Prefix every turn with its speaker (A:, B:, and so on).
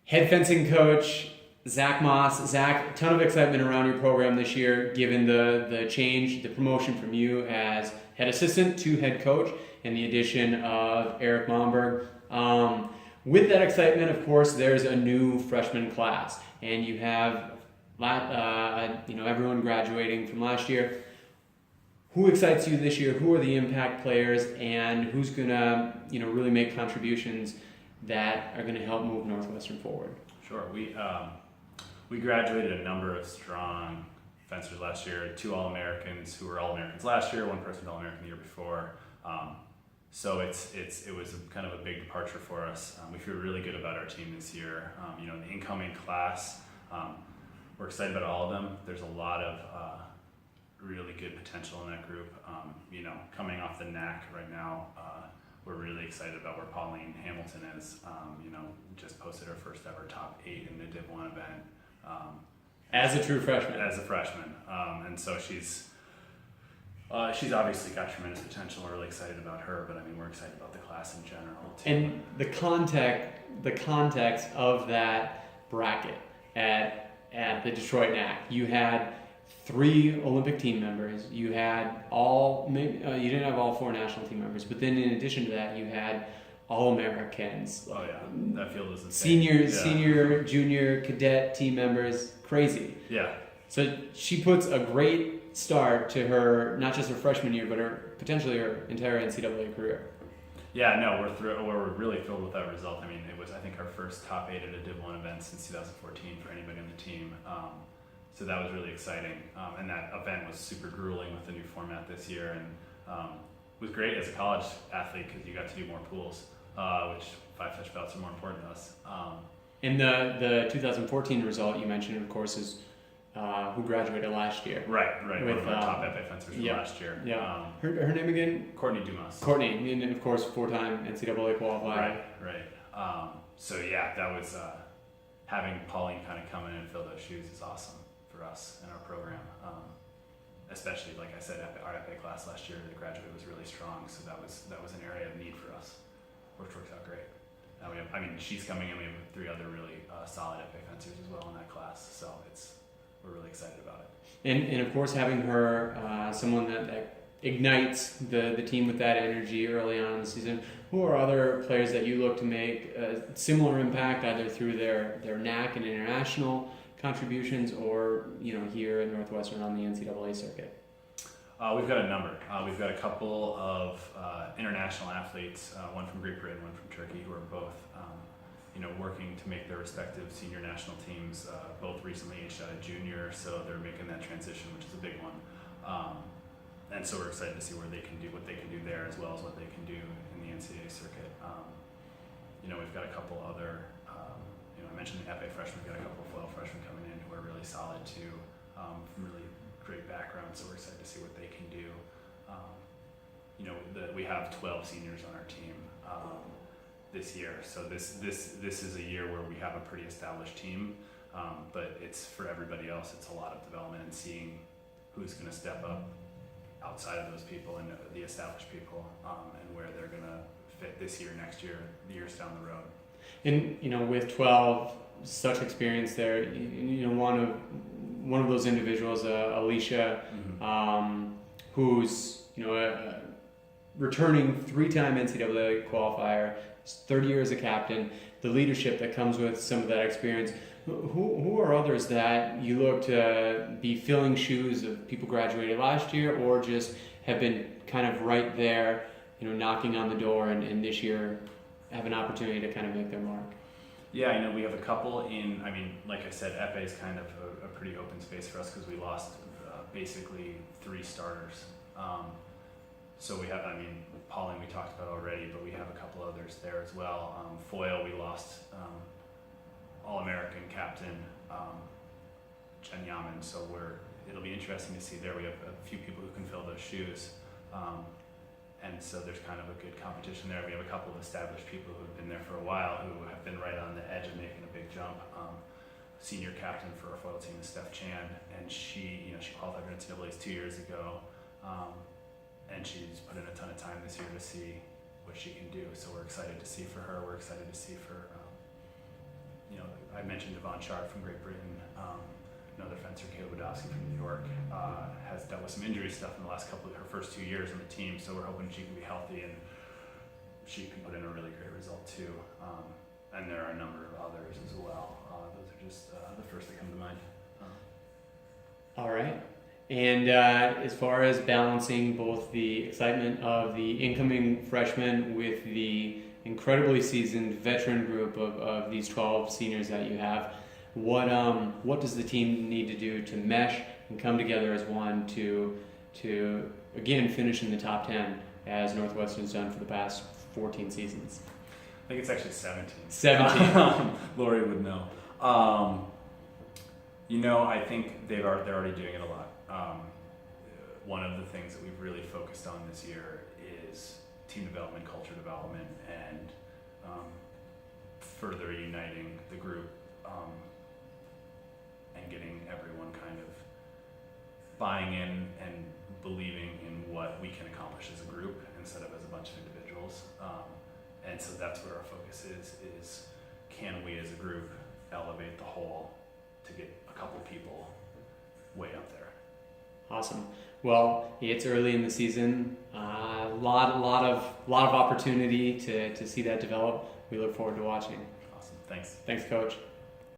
A: Head fencing coach Zach Moss. Zach, ton of excitement around your program this year, given the change, the promotion from you as head assistant to head coach, and the addition of Eric Momberg. With that excitement, of course, there's a new freshman class, and you have everyone graduating from last year. Who excites you this year? Who are the impact players, and who's gonna really make contributions that are going to help move Northwestern forward?
B: Sure. We graduated a number of strong fencers last year. 2 All-Americans who were All-Americans last year. 1 person All-American the year before. So it was kind of a big departure for us. We feel really good about our team this year. The incoming class, we're excited about all of them. There's a lot of really good potential in that group. Coming off the NAC right now, we're really excited about where Pauline Hamilton is. Just posted her first ever top 8 in the Div 1 event.
A: As a true freshman.
B: As a freshman. And so she's obviously got tremendous potential. We're really excited about her, but we're excited about the class in general too.
A: And the context of that bracket at the Detroit NAC, you had 3 Olympic team members. You had you didn't have all 4 national team members, but then in addition to that, you had All-Americans.
B: Oh yeah, that field is insane.
A: Senior, junior, cadet team members, crazy.
B: Yeah.
A: So she puts a great start to her, not just her freshman year, but potentially her entire NCAA career.
B: Yeah, no, we're really thrilled with that result. It was, I think, our first top 8 at a Div 1 event since 2014 for anybody on the team. So that was really exciting. And that event was super grueling with the new format this year. And it was great as a college athlete because you got to do more pools, which 5 touch belts are more important to us.
A: And the 2014 result you mentioned, of course, is who graduated last year.
B: Right. One of our top FA fencers from last year.
A: Yeah. Her name again?
B: Courtney Dumas.
A: Courtney, and of course, 4-time NCAA qualifier.
B: Right. So yeah, that was having Pauline kind of come in and fill those shoes is awesome for us in our program. Especially, like I said, our FA class last year, the graduate was really strong, so that was an area of need for us, which works out great. Now she's coming in. We have 3 other really solid FA fencers as well in that class, so we're really excited about it.
A: And of course, having her someone that ignites the team with that energy early on in the season. Who are other players that you look to make a similar impact, either through their NAC and international contributions, or here at Northwestern on the NCAA circuit?
B: We've got a number. We've got a couple of international athletes, one from Great Britain, one from Turkey, who are both working to make their respective senior national teams. Both recently aged out of junior, so they're making that transition, which is a big one. And so we're excited to see what they can do there, as well as what they can do in the NCAA circuit. We've got a couple other. I mentioned the FA freshmen. We've got a couple of foil freshmen coming in who are really solid too, from really great backgrounds. So we're excited to see what they can do. We have 12 seniors on our team this year. So this is a year where we have a pretty established team, but it's for everybody else. It's a lot of development and seeing who's going to step up outside of those people and the established people, and where they're going to fit this year, next year, the years down the road.
A: And with 12, such experience there, one of those individuals, Alicia, who's a returning 3-time NCAA qualifier, 30 years as a captain, the leadership that comes with some of that experience. Who are others that you look to be filling shoes of people graduated last year, or just have been kind of right there, knocking on the door, and this year have an opportunity to kind of make their mark?
B: Yeah, we have a couple like I said, FA is kind of a pretty open space for us because we lost basically 3 starters. So we have, Pauline we talked about already, but we have a couple others there as well. Foil, we lost All-American captain Jen Yaman, so it'll be interesting to see there. We have a few people who can fill those shoes. And so there's kind of a good competition there. We have a couple of established people who have been there for a while who have been right on the edge of making a big jump. Senior captain for our foil team is Steph Chan, and she qualified for NCAA's 2 years ago, and she's put in a ton of time this year to see what she can do. So we're excited to see for her. We're excited to see for mentioned Devon Chard from Great Britain. Another fencer, Caleb Wadowski from New York, has dealt with some injury stuff in the last her first 2 years on the team. So we're hoping she can be healthy and she can put in a really great result too. And there are a number of others as well. Those are just the first that come to mind.
A: All right. And as far as balancing both the excitement of the incoming freshmen with the incredibly seasoned veteran group of these 12 seniors that you have, what does the team need to do to mesh and come together as one to again finish in the top 10 as Northwestern's done for the past 14 seasons?
B: I think it's actually 17.
A: 17.
B: Lori would know. I think they're already doing it a lot. One of the things that we've really focused on this year is team development, culture development, and further uniting the group and getting everyone kind of buying in and believing in what we can accomplish as a group instead of as a bunch of individuals. And so that's where our focus is can we as a group elevate the whole to get a couple people way up there.
A: Awesome. Well, it's early in the season. A lot of opportunity to see that develop. We look forward to watching.
B: Awesome. Thanks.
A: Thanks, Coach.